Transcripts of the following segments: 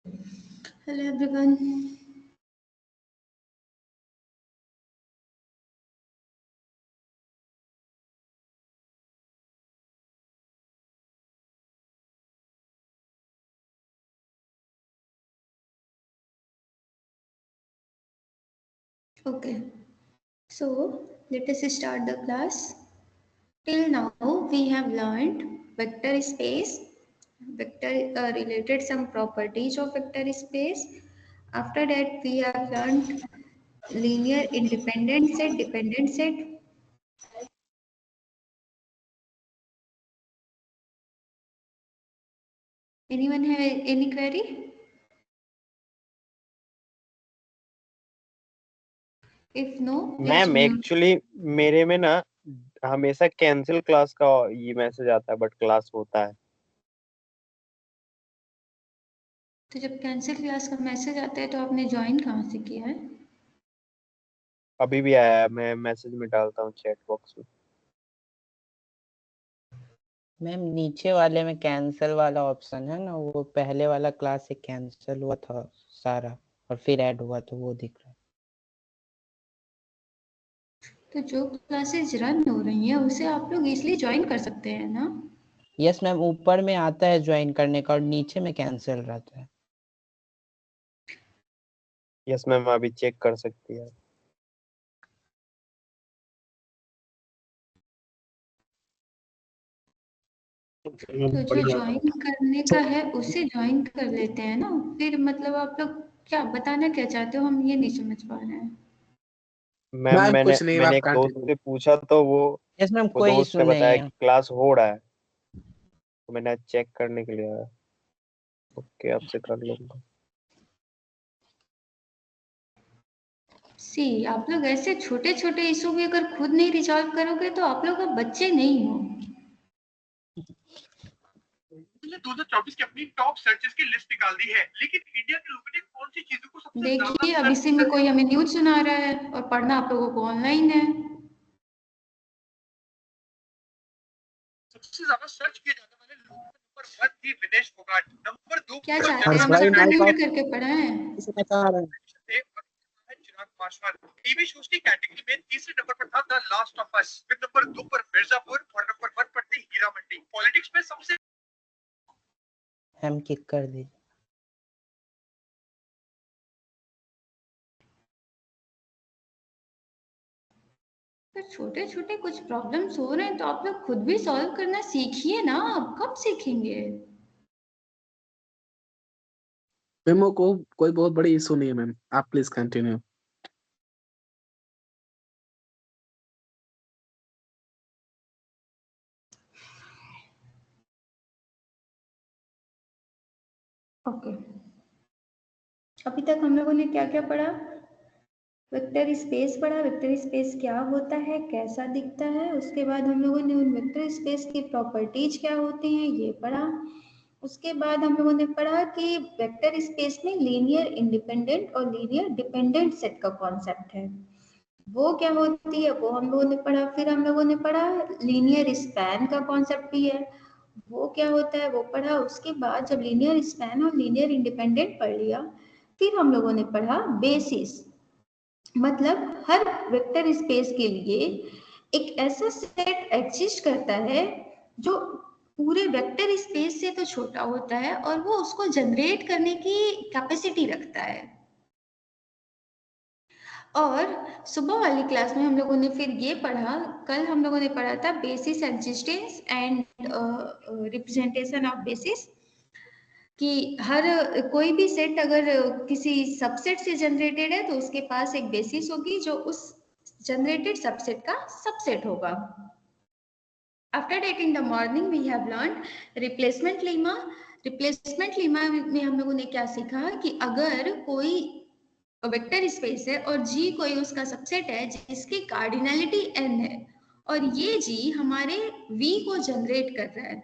Hello everyone. Okay, so let us start the class. Till now we have learned vector space, vector related some properties of vector space. After that we have learned linear independent set, dependent set. Anyone have any query? If no, please ma'am mute. Actually मेरे में ना हमेशा cancel class का ये message आता है but class होता है। तो जब कैंसिल क्लास का मैसेज आता है तो आपने ज्वाइन कहाँ से किया है? अभी भी आया है, मैं मैसेज में डालता हूँ चैट बॉक्स में। मैम नीचे वाले में कैंसिल वाला ऑप्शन है ना, वो पहले वाला क्लास से कैंसिल हुआ था सारा और फिर ऐड हुआ तो वो दिख रहा है। तो जो क्लासेस रन हो रही हैं उसे आप लोग इसलिए ज्वाइन कर सकते हैं ना? यस मैम, ऊपर में आता है ज्वाइन करने का और नीचे में कैंसिल रहता है। यस मैम, अभी चेक कर सकती है। तो जो ज्वाइन करने का है उसे ज्वाइन कर लेते हैं ना, फिर मतलब आप लोग क्या बताना क्या चाहते हो, हम ये नहीं समझ पा रहे हैं। मैम मैंने कुछ नहीं, मैंने आप एक दोस्त कंटिन्यू। से पूछा तो वो यस मैम, वो कोई दोस्त इशू ने नहीं बताया है। कि क्लास हो रहा है, तो मैंने चेक करने के लिए आया। ओके, आपसे कर लूंगा। सी आप लोग ऐसे छोटे छोटे इशू भी अगर खुद नहीं रिजॉल्व करोगे तो आप लोग अब बच्चे नहीं हो। 2024 की अपनी टॉप सर्चेस की लिस्ट निकाल दी है, लेकिन इंडिया के लोगों ने कौन सी चीजों को सबसे देखिए ज्यादा अब इसी में कोई हमें न्यूज सुना रहा है और पढ़ना आप लोगों को ऑनलाइन है। सबसे ज्यादा सर्च किए जाने वाले लोगों में नंबर 1 थी विनेश फोगाट, नंबर 2 क्या चाहते हैं हर्ष हम भाई, सब माइक म्यूट ऑफ करके पढ़ाएं? बता रहे हैं। चिराग पासवान। टीवी शोज की कैटेगरी में तीसरे नंबर पर था द लास्ट ऑफ अस, फिर नंबर 2 पर मिर्जापुर और नंबर 1 पर थी हीरा मंडी। पॉलिटिक्स में सबसे हम किक कर दीजिए। तो छोटे छोटे कुछ प्रॉब्लम्स हो रहे हैं तो आप लोग खुद भी सॉल्व करना सीखिए ना, अब कब सीखेंगे? मेमो को कोई बहुत बड़ी इशू नहीं है मैम, आप प्लीज कंटिन्यू। ओके, अभी तक हम लोगों ने क्या क्या पढ़ा? वेक्टर स्पेस पढ़ा, वेक्टर स्पेस क्या होता है, कैसा दिखता है। उसके बाद हम लोगों ने उन वेक्टर स्पेस की प्रॉपर्टीज क्या होती हैं ये पढ़ा। उसके बाद हम लोगों ने पढ़ा कि वेक्टर स्पेस में लीनियर इंडिपेंडेंट और लीनियर डिपेंडेंट सेट का कॉन्सेप्ट है, वो क्या होती है वो हम लोगों ने पढ़ा। फिर हम लोगों ने पढ़ा लीनियर स्पैन का कॉन्सेप्ट भी है, वो क्या होता है वो पढ़ा। उसके बाद जब लीनियर स्पैन और लीनियर इंडिपेंडेंट पढ़ लिया, फिर हम लोगों ने पढ़ा बेसिस, मतलब हर वेक्टर स्पेस के लिए एक ऐसा सेट एग्जिस्ट करता है जो पूरे वेक्टर स्पेस से तो छोटा होता है और वो उसको जनरेट करने की कैपेसिटी रखता है। और सुबह वाली क्लास में हम लोगों ने फिर ये पढ़ा, कल हम लोगों ने पढ़ा था basis existence and representation of basis, कि हर कोई भी सेट अगर किसी सबसेट से जनरेटेड है तो उसके पास एक बेसिस होगी जो उस जनरेटेड सबसेट का सबसेट होगा। After that in the morning we have learn replacement lemma. Replacement lemma में हम लोगों ने क्या सीखा कि अगर कोई वेक्टर स्पेस है और जी कोई उसका सबसेट है जिसकी कार्डिनलिटी n है और ये जी हमारे v को जनरेट कर रहा है,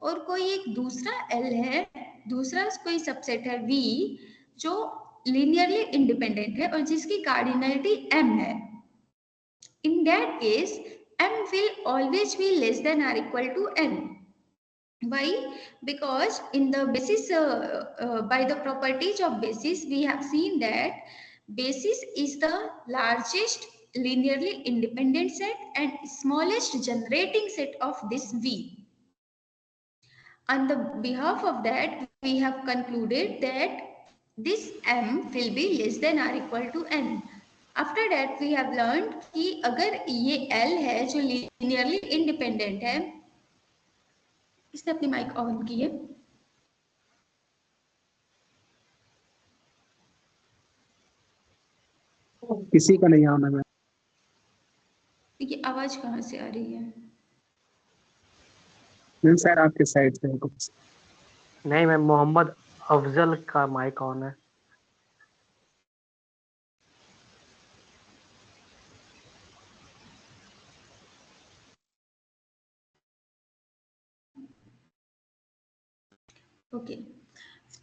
और कोई एक दूसरा L है, दूसरा कोई सबसेट है V जो लीनियरली इंडिपेंडेंट है और जिसकी कार्डिनलिटी m है, in that case m will always be less than or equal to n। Why? Because in the basis, by the properties of basis, we have seen that basis is the largest linearly independent set and smallest generating set of this V. On the behalf of that, we have concluded that this M will be less than or equal to N. After that, we have learned कि अगर ये L है जो linearly independent है, इसने अपनी mic on की है, किसी का नहीं आना मैम। ये आवाज कहाँ से आ रही है? मैम सर आपके साइड से है कुछ। नहीं मैम, मोहम्मद अफजल का माइक ऑन है। ओके,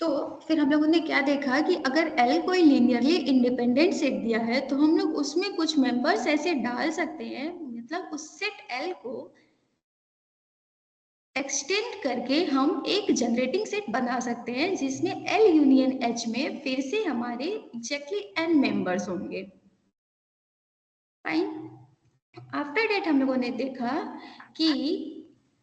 तो फिर हम लोगों ने क्या देखा कि अगर L कोई लीनियरली इंडिपेंडेंट सेट दिया है तो हम लोग उसमें कुछ मेंबर्स ऐसे डाल सकते हैं, मतलब उस सेट L को एक्सटेंड करके हम एक जनरेटिंग सेट बना सकते हैं जिसमें L यूनियन H में फिर से हमारे एग्जैक्टली n मेंबर्स होंगे। फाइन। आफ्टर डेट हम लोगों ने देखा कि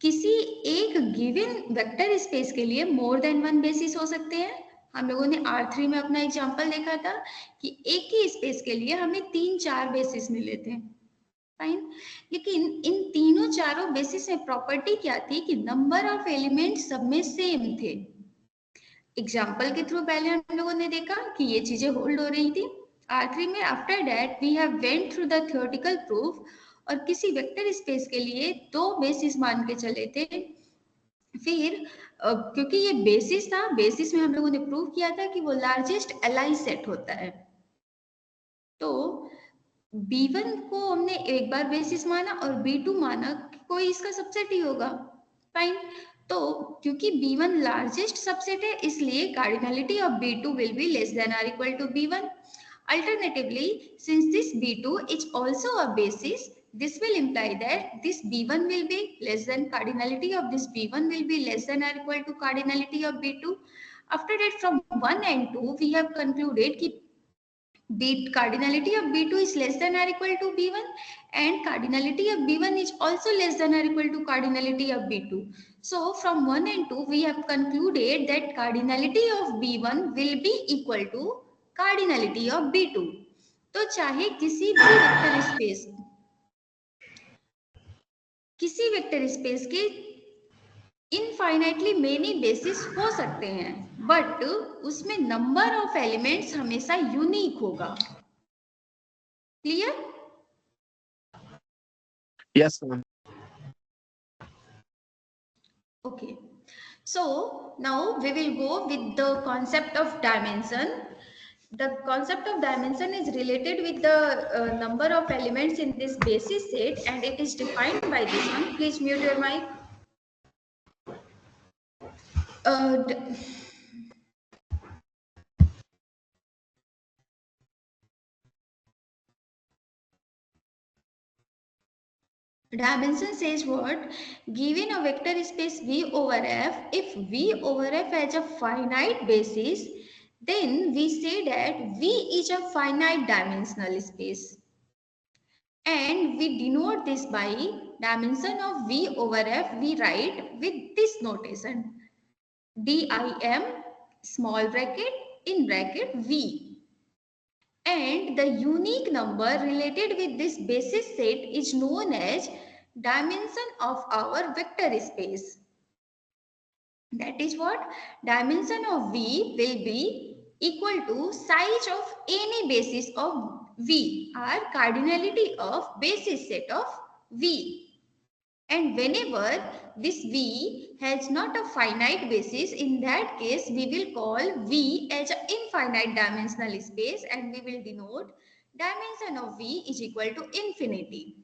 किसी एक गिवन वेक्टर स्पेस के लिए मोर देन वन बेसिस हो सकते हैं। हम लोगों ने R3 में अपना एग्जांपल देखा था कि एक ही स्पेस के लिए हमें 3-4 बेसिस मिले थे। फाइन, लेकिन इन तीनों चारों बेसिस में प्रॉपर्टी क्या थी कि नंबर ऑफ एलिमेंट सब में सेम थे। एग्जांपल के थ्रू पहले हम लोगों ने देखा कि ये चीजें होल्ड हो रही थी। R3 में after that we have went through the theoretical proof और किसी वेक्टर स्पेस के लिए 2 बेसिस मान के चले थे। फिर क्योंकि ये बेसिस था, बेसिस में हम लोगों ने प्रूव किया था कि वो लार्जेस्ट एलाई सेट होता है। तो B1 को हमने एक बार बेसिस माना और B2 माना कि कोई इसका सबसेट ही होगा। फाइन, तो क्योंकि B1 लार्जेस्ट सबसेट है इसलिए cardinality of B2 will be less than और equal to B1। Alternatively, since this B2 is also a basis, this will imply that this B1 will be less than cardinality of this B1 will be less than or equal to cardinality of B2. After that, from 1 and 2, we have concluded कि cardinality of B2 is less than or equal to B1 and cardinality of B1 is also less than or equal to cardinality of B2. So from 1 and 2 we have concluded that cardinality of B1 will be equal to cardinality of B2. तो चाहे किसी vector space के infinitely many basis हो सकते हैं, but उसमें number of elements हमेशा unique होगा। Clear? Yes ma'am. Okay, so now we will go with the concept of dimension. The concept of dimension is related with the number of elements in this basis set and it is defined by this one. Please mute your mic. Dimension says what? Given a vector space V over F, if V over F has a finite basis, then we say that V is a finite dimensional space. And we denote this by dimension of V over F, we write with this notation. DIM small bracket in bracket V. And the unique number related with this basis set is known as dimension of our vector space. That is what? Dimension of V will be equal to size of any basis of V or cardinality of basis set of V. And whenever this V has not a finite basis, in that case we will call V as an infinite dimensional space and we will denote dimension of V is equal to infinity.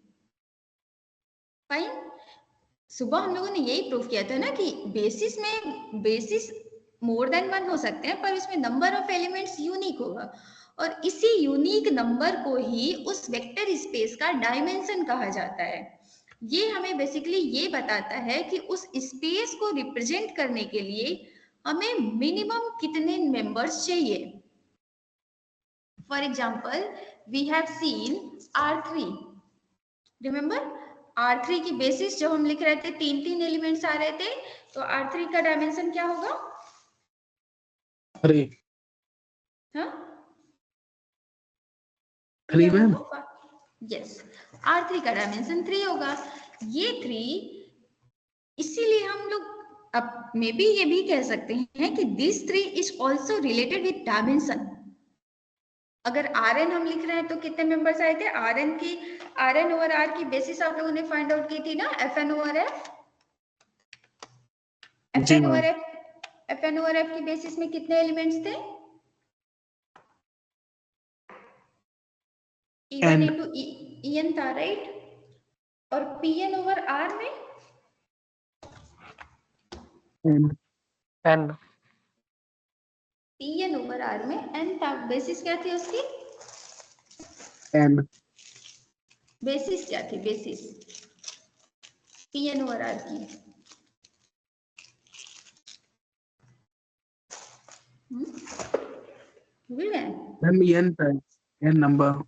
Fine. सुबह हम लोगों ने यही proof किया था ना कि basis more than one हो सकते हैं पर उसमें नंबर ऑफ एलिमेंट्स यूनिक होगा और इसी यूनिक नंबर को ही उस वेक्टर स्पेस का डायमेंशन कहा जाता है। ये हमें बेसिकली ये बताता है कि उस स्पेस को रिप्रेजेंट करने के लिए हमें मिनिमम कितने मेंबर्स चाहिए। For example we have seen R3, remember R3 की बेसिस जब हम लिख रहे थे 3 एलिमेंट्स आ रहे थे, तो R3 का डायमेंशन क्या होगा? 3 हाँ 3 मैम। यस, R3 का डायमेंशन 3 होगा। ये 3, इसीलिए हम लोग अब मे बी ये भी कह सकते हैं कि this 3 is also related with dimension. अगर Rn हम लिख रहे हैं तो कितने मेंबर्स आए थे? Rn ओवर R की बेसिस आप लोगों ने फाइंड आउट की थी ना, Fn ओवर F। जी मैम। Fn ओवर F की बेसिस में कितने एलिमेंट्स थे? E1 N इंटू En था, राइट? और Pn ओवर R में N N Pn over R में n था। बेसिस क्या थी उसकी? N बेसिस क्या थी? बेसिस Pn ओवर R की भूल गए? Ma'am N times N number.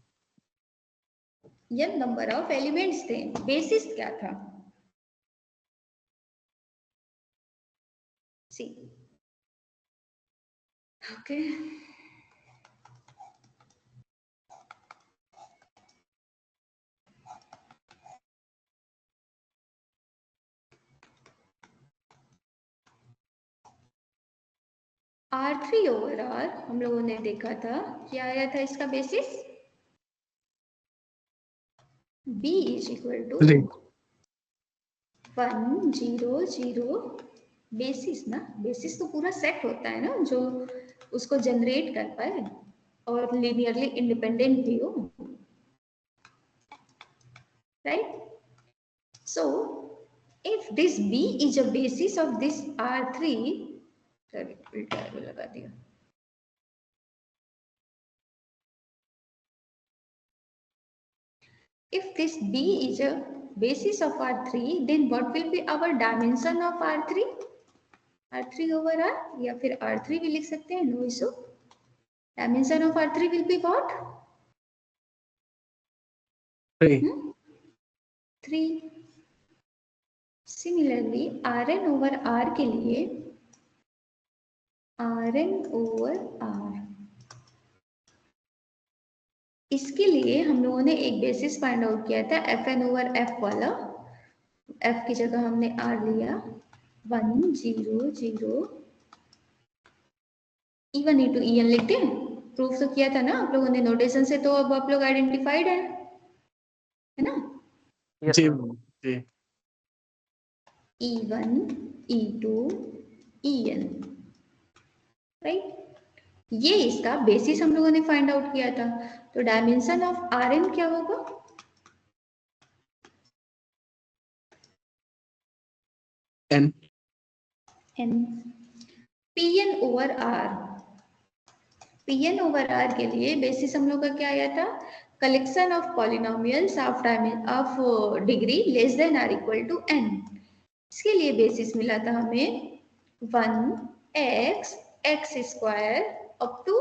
n number of elements थे। बेसिस क्या था? सी ओके। R3 ओवर R हम लोगों ने देखा था, क्या आया था इसका basis? B is equal to 3 1 0 0। Basis ना, बेसिस तो पूरा सेट होता है ना जो उसको जनरेट कर पाए और लीनियरली इंडिपेंडेंट भी हो, right? So if this B is a basis of this R3, उल्टा arrow लगा दिया। If this B is a basis of R3, then what will be our dimension of R3? R3 over R, या फिर R3 भी लिख सकते हैं, no issue. Dimension of R3 will be what? 3 3. Similarly, Rn over R के लिए Rn over R, इसके लिए हम लोगों ने एक बेसिस फाइंड आउट किया था Fn ओवर F वाला। F की जगह हमने R लिया 1 0 0। E1 इंटू En लिखते हैं, प्रूफ तो किया था ना आप लोगों ने नोटेशन से, तो अब आप लोग आइडेंटिफाइड है ना? yes जी ma'am. मैम जी। E1 E2 En, right? ये इसका बेसिस हम लोगों ने फाइंड आउट किया था। तो डायमेंशन ऑफ Rn क्या होगा? N N। Pn over R, Pn over R के लिए बेसिस हम लोग का क्या आया था? Collection of polynomials of degree less than or equal to n। इसके लिए बेसिस मिला था हमें 1x x square up to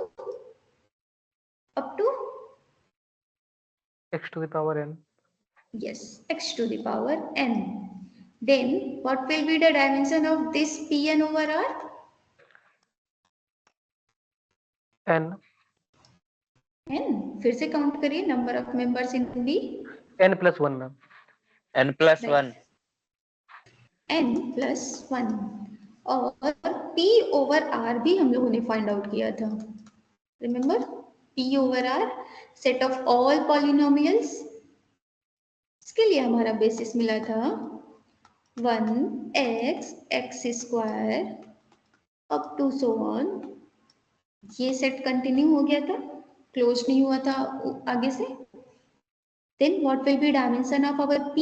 X to the power n. yes x to the power n. Then what will be the dimension of this Pn over R? N n। फिर से count करिए number of members in B। n plus 1 ma'am. n plus 1 n plus 1। और P over R भी हम लोगों ने find out किया था, remember? P over R set of all polynomials. इसके लिए हमारा बेसिस मिला था 1x x square up to so on. ये सेट कंटिन्यू हो गया था, क्लोज नहीं हुआ था आगे से। Then what will be dimension of our P?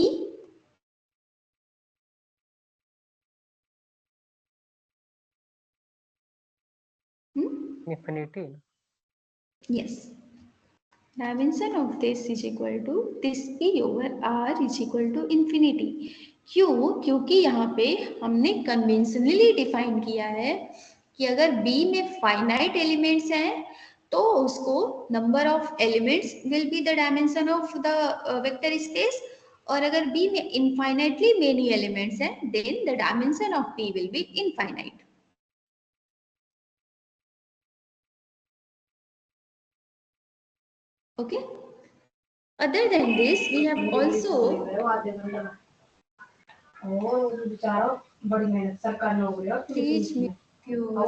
Infinity. Yes, dimension of this is equal to this P over R is equal to infinity. क्यों? क्योंकि यहाँ पे हमने कन्वेंशनली डिफाइन किया है कि अगर बी में फाइनाइट एलिमेंट्स हैं तो उसको number of elements will be the dimension of the vector space, और अगर बी में इनफाइनाइटली मेनी एलिमेंट्स हैं then the dimension of B will be infinite. Okay. Other than this, we have also please mute your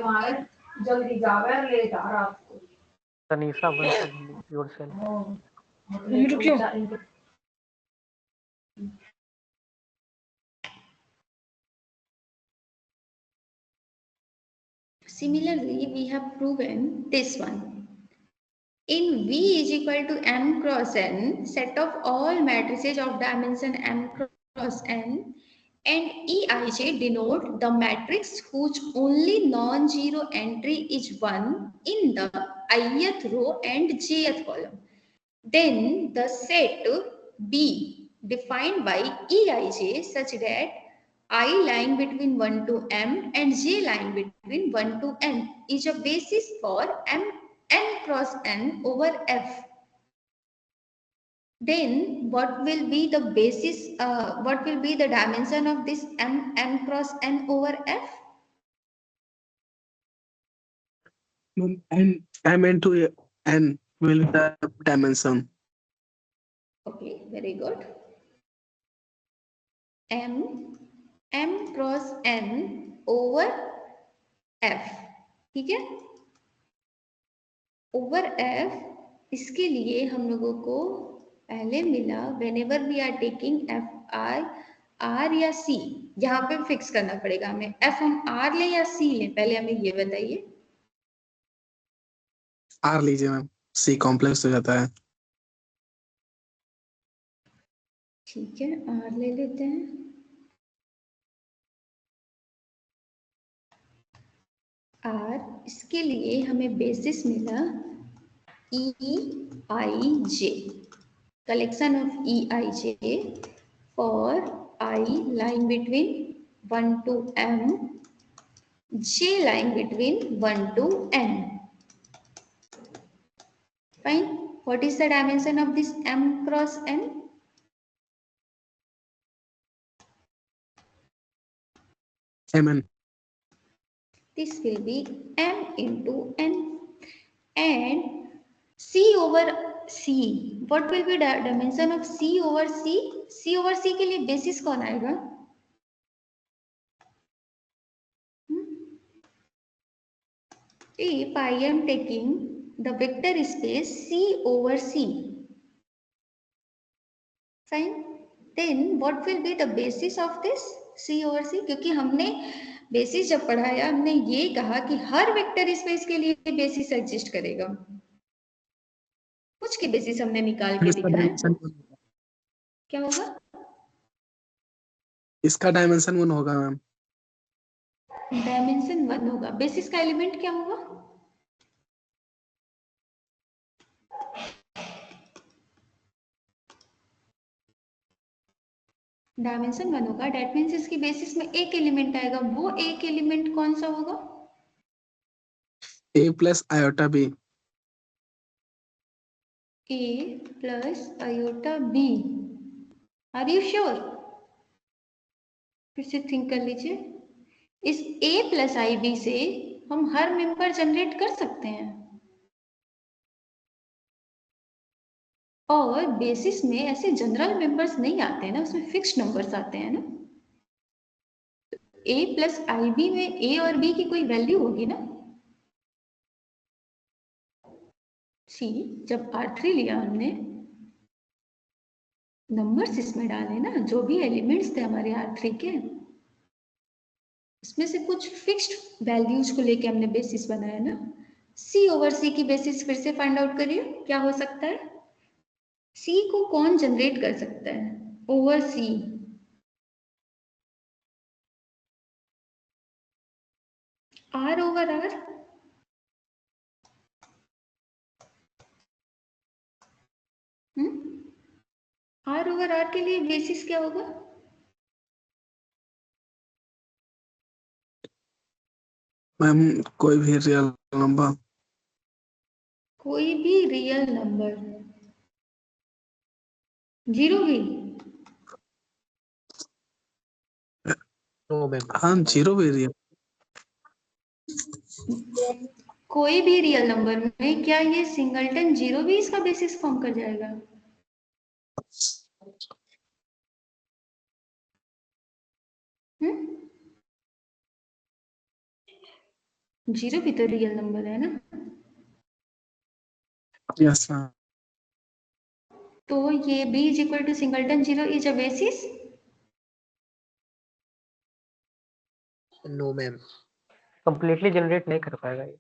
mic. Tanisha wants to mute yourself. Similarly, we have proven this one. In V is equal to m cross n, set of all matrices of dimension m cross n, and Eij denote the matrix whose only non-zero entry is 1 in the ith row and jth column. Then the set B defined by Eij such that I lying between 1 to m and j lying between 1 to n is a basis for n cross n over f. Then what will be the basis, what will be the dimension of this m cross n over f? And m into n will be the dimension. Okay, very good. m cross n over f, ठीक है? Over f, इसके लिए हम लोगों को पहले मिला whenever we are taking f i r या c, यहाँ पे फिक्स करना पड़ेगा हमें f हम r ले या c ले, पहले हमें ये बताइए। r लीजिए मैम, c कॉम्प्लेक्स हो जाता है। ठीक है, r ले लेते हैं। r, इसके लिए हमें बेसिस मिला e i j, collection of e i j for I lying between 1 to m, j lying between 1 to n. Fine. What is the dimension of this m cross n? mn. This will be m into n. And c over c, what will be the dimension of c over c? c over c के लिए basis कौन आएगा? If I am taking the vector space c over c, fine, then what will be the basis of this c over c? क्योंकि हमने basis जब पढ़ाया हमने ये कहा कि हर वेक्टर स्पेस के लिए बेसिस एग्जिस्ट करेगा, कुछ के बेसिस हमने निकाल के दिखाया। क्या होगा? इसका डायमेंशन 1 होगा मैम। डायमेंशन 1 होगा। बेसिस का एलिमेंट क्या होगा? डायमेंशन 1 होगा, डेट मीन्स इसकी बेसिस में एक एलिमेंट आएगा, वो एक एलिमेंट कौन सा होगा? a plus iota b। a plus iota b। Are you sure? फिर से थिंक कर लीजिए। इस a प्लस आई बी से हम हर मेंबर जनरेट कर सकते हैं, और बेसिस में ऐसे जनरल मेंबर्स नहीं आते हैं ना, उसमें फिक्स्ड नंबर्स आते हैं ना। a प्लस आई बी में a और b की कोई वैल्यू होगी ना। सी, जब R3 लिया हमने, नंबर्स इसमें डाले ना, जो भी एलिमेंट्स थे हमारे R3 के, इसमें से कुछ फिक्स्ड वैल्यूज को लेके हमने बेसिस बनाया ना। C ओवर C की बेसिस फिर से फाइंड आउट करिए, क्या हो सकता है? C को कौन जनरेट कर सकता है over C? R over R। R over R के लिए बेसिस क्या होगा? मैम कोई भी रियल नंबर। कोई भी रियल नंबर, जीरो भी? No ma'am. हाँ जीरो भी रियल। कोई भी रियल नंबर में क्या ये सिंगलटन जीरो भी इसका बेसिस फॉर्म कर जाएगा? जीरो भी तो रियल नंबर है ना? Yes ma'am. तो ये b is equal to singleton zero is a basis? No ma'am, completely generate नहीं कर पाएगा ये।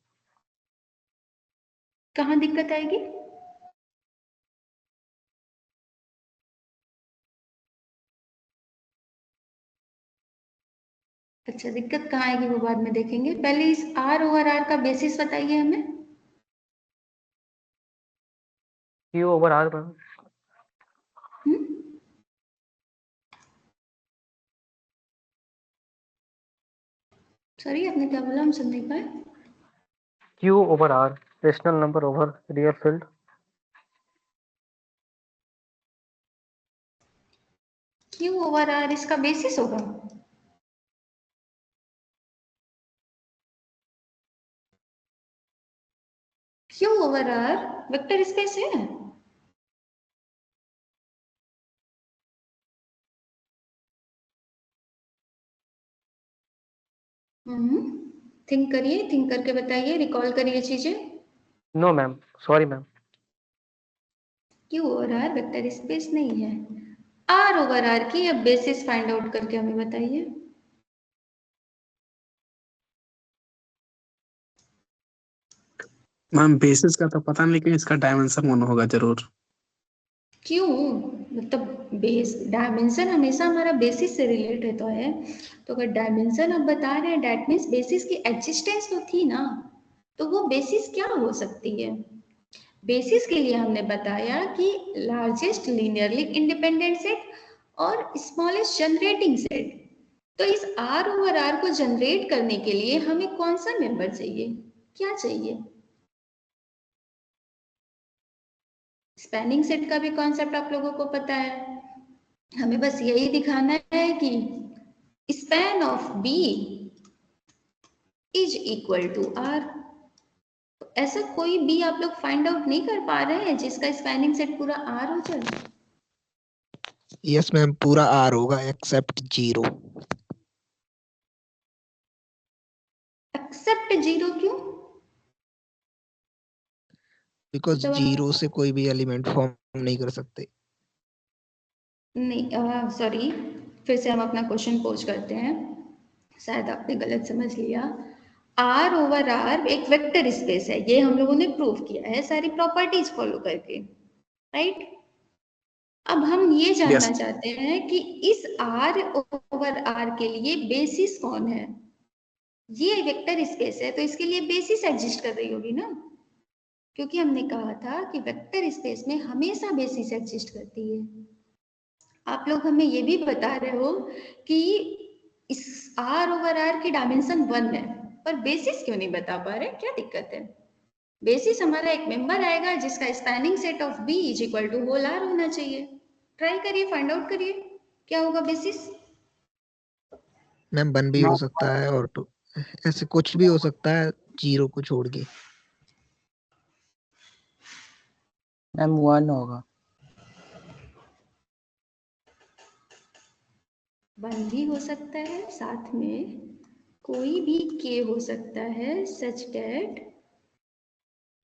कहाँ दिक्कत आएगी? अच्छा, दिक्कत कहाँ आएगी वो बाद में देखेंगे, पहले इस r ओवर r का बेसिस बताइए हमें। Q over R ma'am. Sorry, आपने क्या बोला, हम सुन नहीं पाए। Q over R, rational number over real field. q over r इसका बेसिस होगा? q over r vector space है? थिंक करिए, थिंक करके बताइए, रिकॉल करिए चीजें। No ma'am, sorry ma'am. q over r vector space नहीं है। r ओवर r की अब बेसिस फाइंड आउट करके हमें बताइए। मैम बेसिस का तो पता नहीं, लेकिन इसका डायमेंशन 1 होगा जरूर। क्यों? मतलब बेस डायमेंशन हमेशा हमारा बेसिस से रिलेट रहता है, तो अगर डायमेंशन आप बता रहे हैं दैट मीन्स बेसिस की एग्जिस्टेंस तो थी ना, तो वो बेसिस क्या हो सकती है? बेसिस के लिए हमने बताया कि लार्जेस्ट लीनियरली इंडिपेंडेंट सेट और स्मॉलेस्ट जनरेटिंग सेट। तो इस R ओवर R को जनरेट करने के लिए हमें कौन सा मेंबर चाहिए, क्या चाहिए? स्पैनिंग सेट का भी कॉन्सेप्ट आप लोगों को पता है, हमें बस यही दिखाना है कि span of B is equal to R। ऐसा कोई B आप लोग फाइंड आउट नहीं कर पा रहे हैं जिसका स्पैनिंग सेट पूरा R हो जाए? यस मैम, पूरा R होगा एक्सेप्ट जीरो। एक्सेप्ट जीरो क्यों? बिकॉज मतलब जीरो से कोई भी एलिमेंट फॉर्म नहीं कर सकते। नहीं, सॉरी, फिर से हम अपना क्वेश्चन पोज करते हैं, शायद आपने गलत समझ लिया। R ओवर R एक वेक्टर स्पेस है, ये हम लोगों ने प्रूव किया है सारी प्रॉपर्टीज फॉलो करके, राइट? अब हम ये जानना Yes. चाहते हैं कि इस R ओवर R के लिए बेसिस कौन है? ये वेक्टर स्पेस है तो इसके लिए बेसिस एग्जिस्ट कर रही होगी ना, क्योंकि हमने कहा था कि वेक्टर स्पेस में हमेशा बेसिस एग्जिस्ट करती है। आप लोग हमें ये भी बता रहे हो कि इस R ओवर R की डायमेंशन 1 है, पर बेसिस क्यों नहीं बता पा रहे, क्या दिक्कत है? बेसिस हमारा एक मेंबर आएगा जिसका spanning set of B is equal to whole R होना चाहिए। ट्राई करिए, फाइंड आउट करिए क्या होगा बेसिस। मैम 1 भी हो सकता है और 2, ऐसे कुछ भी हो सकता है जीरो को छोड़ के। मैम 1 होगा। 1 भी हो सकता है, साथ में कोई भी K हो सकता है such that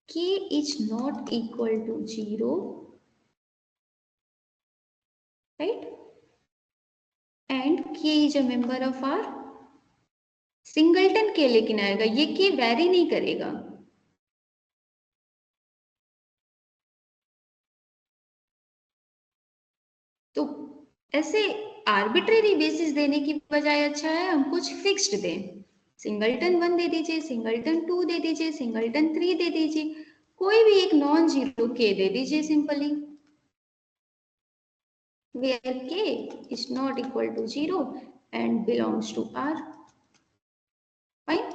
K is not equal to 0, right? And K is a member of R. Singleton K लेकिन आएगा, ये K वैरी नहीं करेगा। तो ऐसे आर्बिट्रेरी बेसिस देने की बजाय अच्छा है हम कुछ फिक्स्ड दें। सिंगलटन 1 दे दीजिए, सिंगलटन 2 दे दीजिए, सिंगलटन 3 दे दीजिए, कोई भी एक नॉन जीरो K दे दीजिए simply. where k is not equal to 0 and belongs to R. Fine.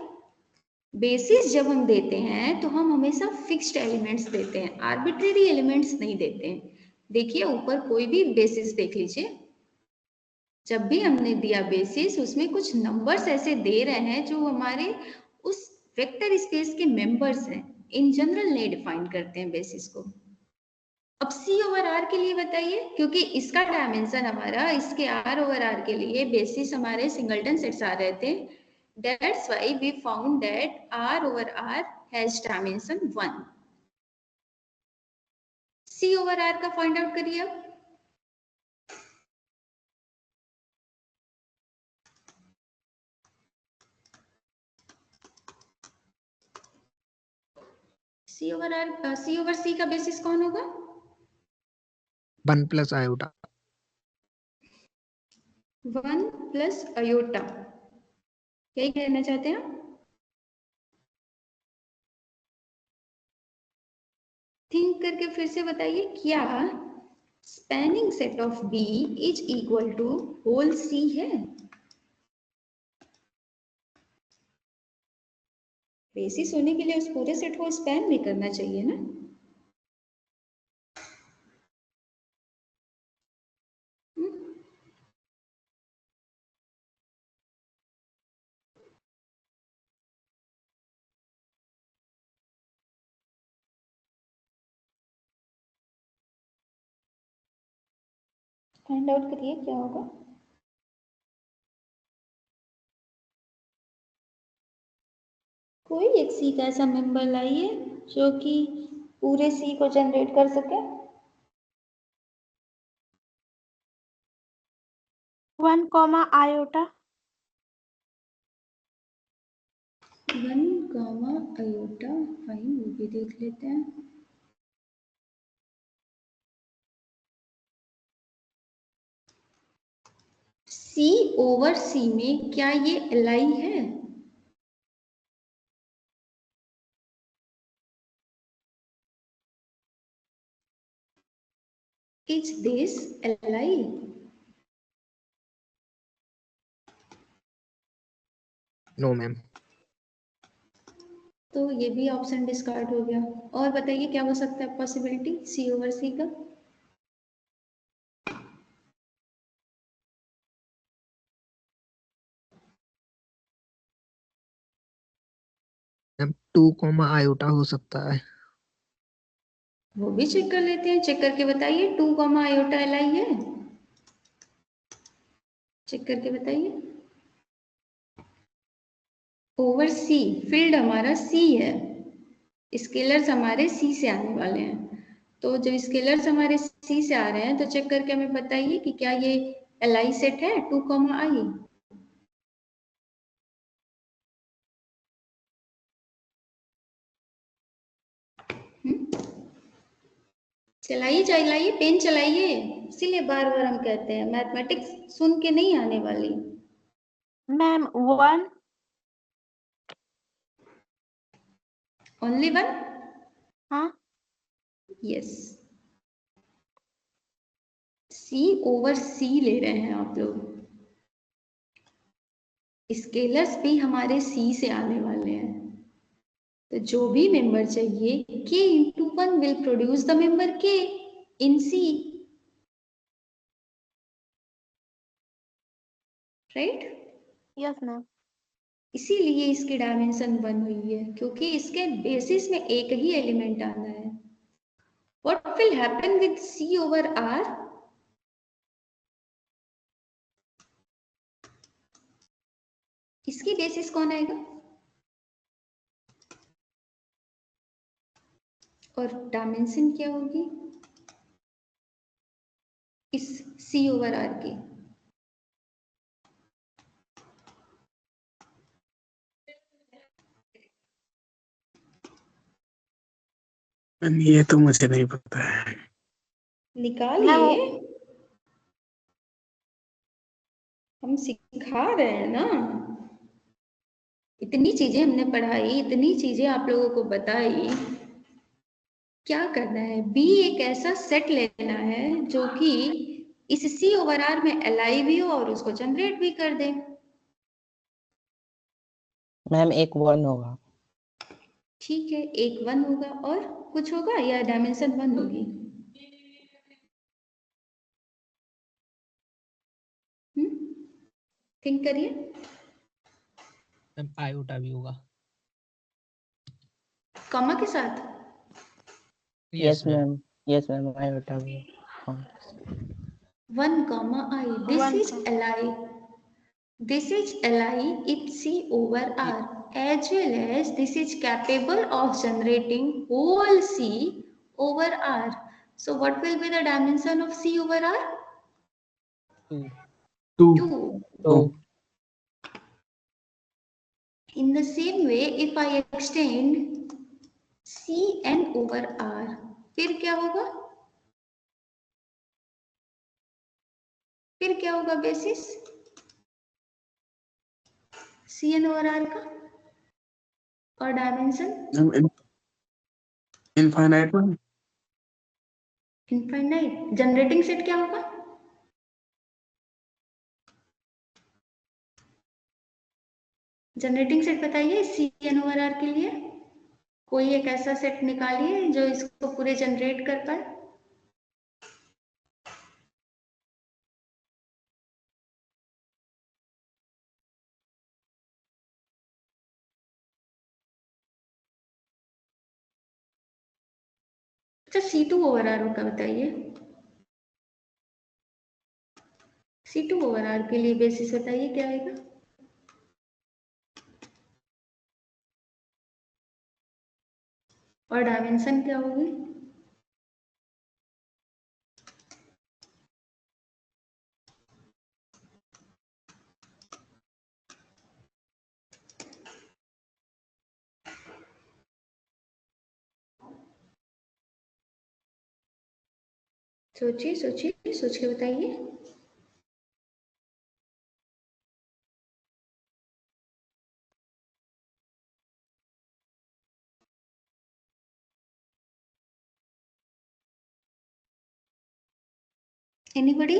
Basis जब हम देते हैं तो हम हमेशा फिक्स्ड एलिमेंट्स देते हैं, आर्बिट्रेरी एलिमेंट्स नहीं देते हैं। देखिए ऊपर कोई भी बेसिस देख लीजिए, जब भी हमने दिया बेसिस उसमें कुछ नंबर्स ऐसे दे रहे हैं जो हमारे उस वेक्टर स्पेस के मेंबर्स हैं, इन जनरल नहीं डिफाइन करते हैं बेसिस को। अब C ओवर R के लिए बताइए, क्योंकि इसका डायमेंशन हमारा इसके R ओवर R के लिए बेसिस हमारे सिंगलटन सेट्स आ रहे थे। That's why we found that R over R has dimension 1. C over R का फाइंड आउट करिए अब। C over C का बेसिस कौन होगा? 1 प्लस आयोटा। 1 प्लस आयोटा, यही कहना चाहते हैं? थिंक करके फिर से बताइए, क्या spanning set of B is equal to whole C है? बेसिस होने के लिए उस पूरे सेट को स्पैन भी करना चाहिए ना। फाइंड आउट करिए क्या होगा। कोई एक C का ऐसा मेंबर लाइए जो कि पूरे C को जनरेट कर सके। 1 comma iota. 1 comma iota, fine, वो भी देख लेते हैं। C ओवर C में क्या ये Li है? Is this Li? No ma'am. तो ये भी ऑप्शन डिस्कार्ड हो गया। और बताइए क्या हो सकता है पॉसिबिलिटी C ओवर C का? मैम 2 कॉमा आयोटा हो सकता है। वो भी चेक कर लेते हैं, चेक करके बताइए 2 कॉमा आयोटा Li है? चेक करके बताइए। ओवर C, फील्ड हमारा C है, स्केलर्स हमारे C से आने वाले हैं, तो जब स्केलर्स हमारे C से आ रहे हैं तो चेक करके हमें बताइए कि क्या ये Li सेट है 2 कॉमा I? चलाइए चलाइए, पेन चलाइए, इसीलिए बार बार हम कहते हैं मैथमेटिक्स सुन के नहीं आने वाली। मैम 1। ओनली 1? हाँ। यस, C ओवर C ले रहे हैं आप लोग, स्केलर्स भी हमारे C से आने वाले हैं, तो जो भी मेंबर चाहिए K into 1 will produce the member K in C, right? Yes ma'am. इसीलिए इसकी डायमेंशन 1 हुई है, क्योंकि इसके बेसिस में एक ही एलिमेंट आना है। What will happen with C over R? इसकी बेसिस कौन आएगा और डायमेंशन क्या होगी इस C ओवर R की? ये तो मुझे नहीं पता है। निकालिए, हम सिखा रहे हैं ना, इतनी चीजें हमने पढ़ाई, इतनी चीजें आप लोगों को बताई, क्या करना है? B एक ऐसा सेट लेना है जो कि इस C ओवर R में Li भी हो और उसको जनरेट भी कर दे। मैम एक 1 होगा। ठीक है, एक 1 होगा और कुछ होगा या डायमेंशन 1 होगी? थिंक करिए। मैम आयोटा भी होगा। कॉमा के साथ? Yes ma'am, yes ma'am, iota भी। हाँ 1 comma I. This One is comma. Li. This is Li if C over R, as well as this is capable of generating whole C over R. So what will be the dimension of C over R? 2 2 2. तो In the same way, if I extend Cn over R, फिर क्या होगा? फिर क्या होगा basis Cn over R का और dimension infinite ma'am. Infinite. Generating set क्या होगा? जनरेटिंग सेट बताइए Cn over R के लिए। कोई एक ऐसा सेट निकालिए जो इसको पूरे जनरेट कर पाए। अच्छा C2 over R का बताइए। C2 over R के लिए बेसिस बताइए क्या आएगा? और डायमेंशन क्या होगी? सोचिए सोचिए, सोच के बताइए। एनीबडी?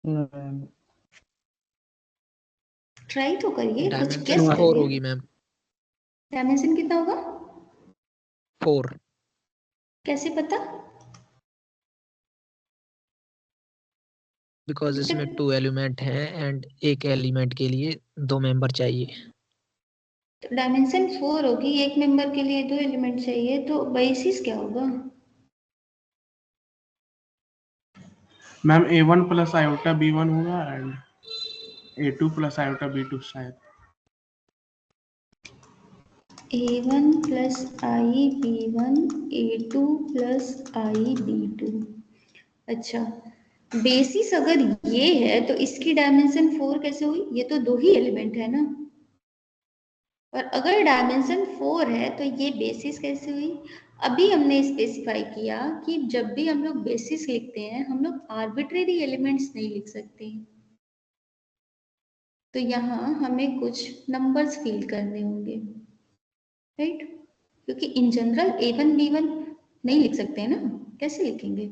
मैम ट्राई तो करिए, कुछ डायमेंशन गेस 4 करिए। होगी मैम। डायमेंशन कितना होगा? 4 कैसे पता? बिकॉज इसमें 2 एलिमेंट हैं एंड एक एलिमेंट के लिए 2 मेंबर चाहिए। तो डायमेंशन 4 होगी, एक मेंबर के लिए 2 एलिमेंट चाहिए, तो बेसिस क्या होगा? Ma'am A1 plus iota B1 होगा and A2 plus iota B2 शायद। A1 प्लस आई B1, A2 प्लस आई B2। अच्छा, बेसिस अगर ये है तो इसकी डायमेंशन 4 कैसे हुई? ये तो 2 ही एलिमेंट है ना। और अगर डायमेंशन 4 है तो ये बेसिस कैसे हुई? अभी हमने स्पेसिफाई किया कि जब भी हम लोग बेसिस लिखते हैं हम लोग आर्बिट्रेरी एलिमेंट्स नहीं लिख सकते। तो यहाँ हमें कुछ नंबर्स फिल करने होंगे, राइट? क्योंकि इन जनरल A1 B1 नहीं लिख सकते हैं ना, कैसे लिखेंगे?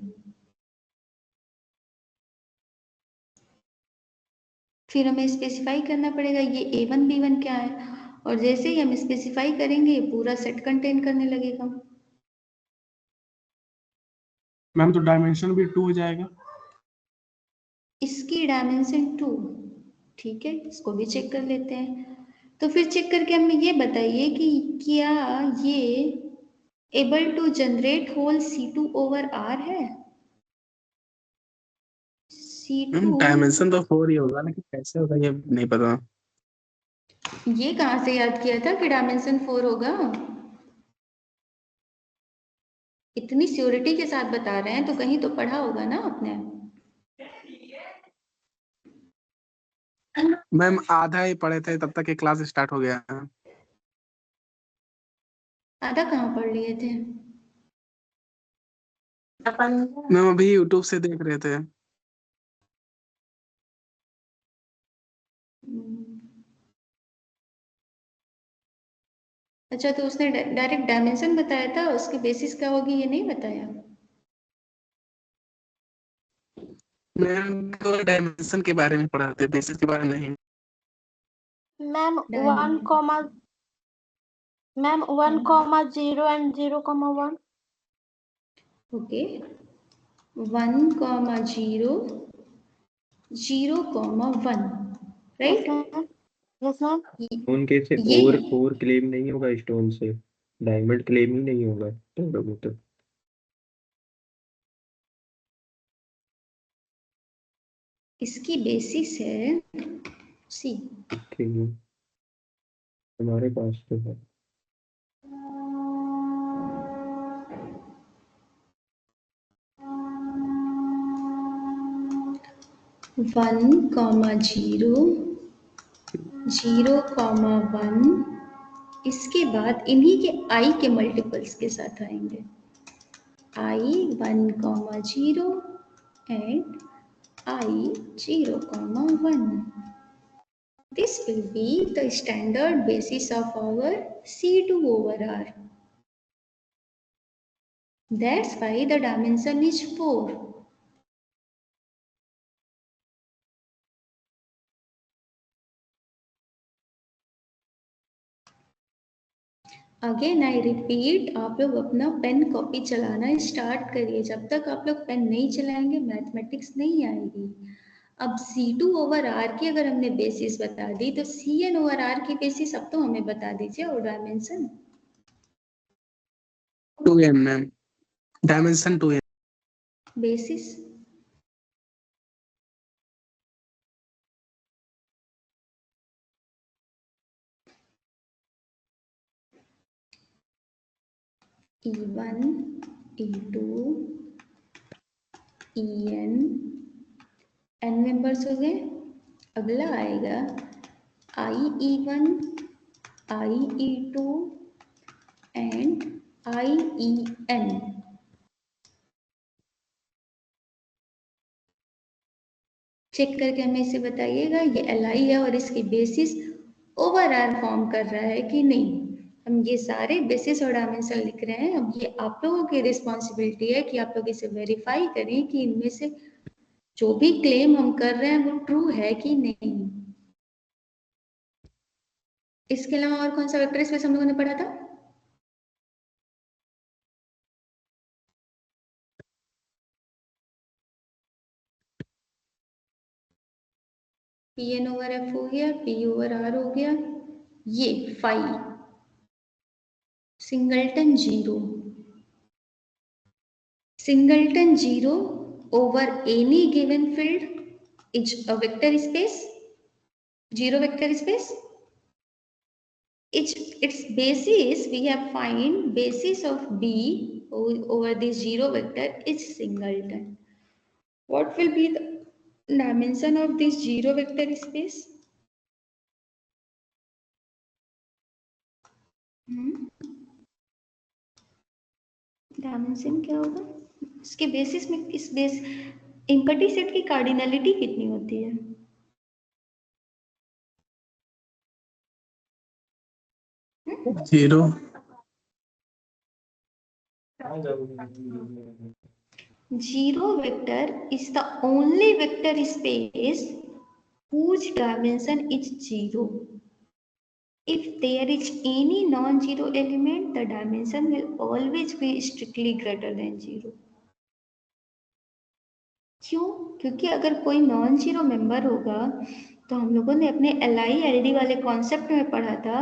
फिर हमें स्पेसिफाई करना पड़ेगा ये A1 B1 क्या है, और जैसे ही हम स्पेसिफाई करेंगे पूरा सेट कंटेन करने लगेगा। मैम तो डायमेंशन भी 2 हो जाएगा। इसकी डायमेंशन 2, ठीक है, इसको भी चेक कर लेते हैं। तो फिर चेक करके हमें ये बताइए कि क्या ये able to generate whole C2 over R है? C2 डायमेंशन तो 4 ही होगा, लेकिन कैसे होगा ये नहीं पता। ये कहाँ से याद किया था कि डायमेंशन 4 होगा? इतनी श्योरिटी के साथ बता रहे हैं तो कहीं तो पढ़ा होगा ना आपने। मैम आधा ही पढ़े थे तब तक ये क्लास स्टार्ट हो गया। आधा कहाँ पढ़ लिए थे? मैम अभी यूट्यूब से देख रहे थे। अच्छा, तो उसने डायरेक्ट डायमेंशन बताया था, उसकी बेसिस क्या होगी ये नहीं बताया? मैम केवल डायमेंशन के बारे में पढ़ाते, बेसिस के बारे में नहीं। Ma'am dimension 1,0 and 0,1. Okay, 1,0 0,1 Yes, right. ma'am. Yes, ma'am. उनके से ये और है और क्लेम नहीं होगा स्टोन से, डायमंड क्लेम ही नहीं होगा तो। इसकी बेसिस है सी। ठीक है, हमारे पास तो है। वन कॉमा जीरो 0,1, इसके बाद इन्हीं के आई के मल्टीपल्स के साथ आएंगे। आई 1,0 and I 0,1. This will be the standard basis of our C2 over R. That's why the dimension is 4. Again I repeat, आप लोग अपना पेन कॉपी चलाना स्टार्ट करिए। जब तक आप लोग पेन नहीं चलाएंगे मैथमेटिक्स नहीं आएगी। अब C2 ओवर R की अगर हमने बेसिस बता दी तो Cn ओवर R की बेसिस अब तो हमें बता दीजिए, और dimension 2n ma'am, dimension 2n। Basis E1 E2 En, n members हो गए। अगला आएगा IE1 IE2 and IEN। Check करके हमें इसे बताइएगा ये Li है और इसकी बेसिस ओवर आर फॉर्म कर रहा है कि नहीं। हम ये सारे बेसिस और डायमेंशन लिख रहे हैं। अब ये आप लोगों की रिस्पॉन्सिबिलिटी है कि आप लोग इसे वेरीफाई करें कि इनमें से जो भी क्लेम हम कर रहे हैं वो ट्रू है कि नहीं। इसके अलावा और कौन सा वेक्टर स्पेस हम लोगों ने पढ़ा था? Pn ओवर F हो गया, P ओवर R हो गया, ये phi singleton zero over any given field is a vector space, zero vector space. Its basis we have find basis of B over the zero vector is singleton. What will be the dimension of this zero vector space? Dimension क्या होगा इसके basis में? इस base empty set की cardinality कितनी होती है? Zero. Zero vector is the only vector space whose dimension is zero. If there is any non-zero element, the dimension will always be strictly greater than zero. क्यों? क्योंकि अगर कोई non zero member होगा तो हम लोगों ने अपने LI LD वाले कॉन्सेप्ट में पढ़ा था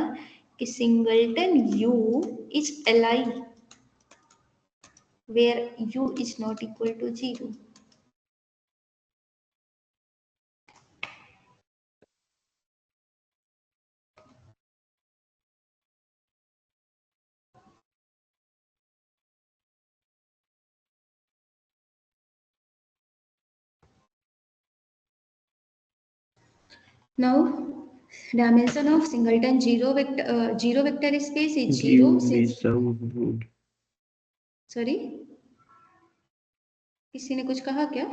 कि singleton U is LI where U is not equal to 0. Now, dimension of singleton zero vector space is zero. Give me some wood. Sorry, किसी ने कुछ कहा क्या?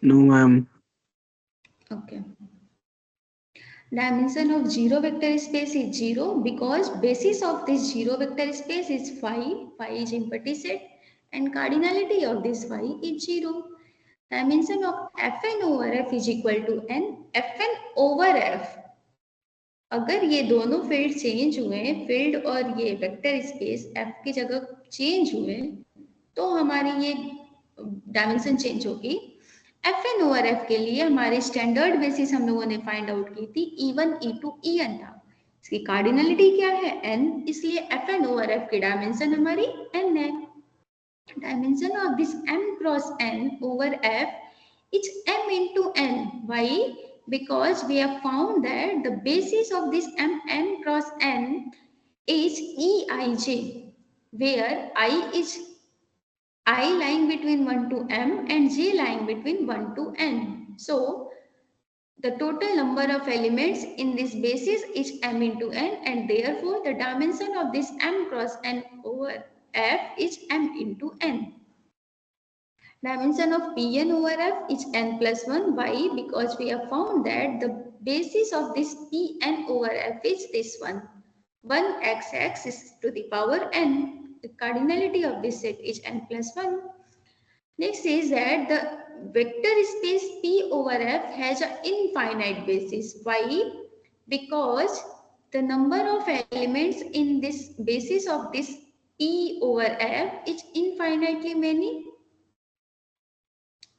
No ma'am. Okay. Dimension of zero vector space is 0 because basis of this zero vector space is phi. Phi is empty set and cardinality of this phi is 0. Dimension of Fn over F is equal to n. Fn over F, अगर ये दोनों field change हुए, field और ये vector space F की जगह change हुए, तो हमारी ये डायमेंशन चेंज होगी। Fn ओवर F के लिए हमारी स्टैंडर्ड बेसिस हम लोगों ने फाइंड आउट की थी E1, E2, En था। इसकी कार्डिनलिटी क्या है? n, इसलिए Fn ओवर F की डायमेंशन हमारी n है। Dimension of this m cross n over F is m into n. Why? Because we have found that the basis of this m cross n is Eij, where I is I lying between 1 to m and j lying between 1 to n. So the total number of elements in this basis is m into n, and therefore the dimension of this m cross n over F is m into n. Dimension of Pn over F is n plus 1. Why? Because we have found that the basis of this Pn over F is this one. 1xx is to the power n. The cardinality of this set is n plus 1. Next is that the vector space P over F has an infinite basis. Why? Because the number of elements in this basis of this P over F is infinitely many.